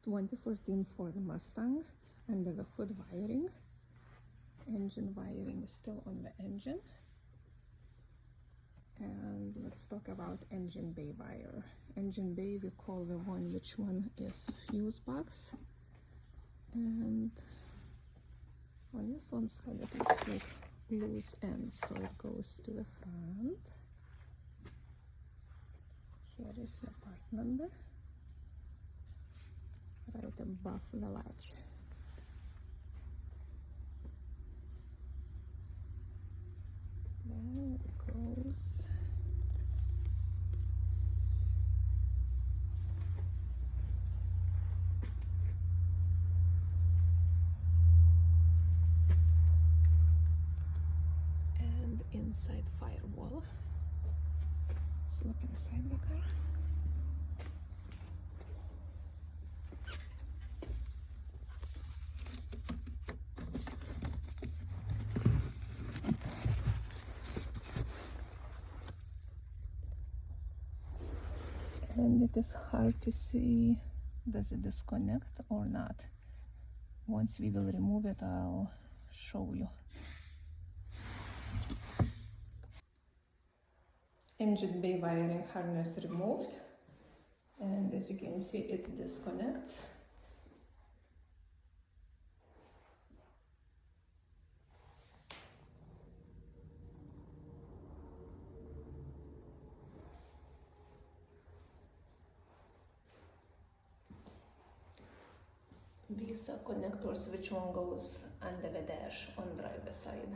2014 Ford Mustang under the hood wiring. Engine wiring is still on the engine. And let's talk about engine bay wire. Engine bay, we call the one which one is fuse box. And on this one side it looks like loose ends, so it goes to the front. Here is your part number, right above the latch. There it goes. And inside firewall. Let's look inside the car. And it is hard to see, does it disconnect or not? Once we will remove it, I'll show you. Engine bay wiring harness removed, and as you can see, it disconnects. These are connectors which one goes under the dash on driver's side.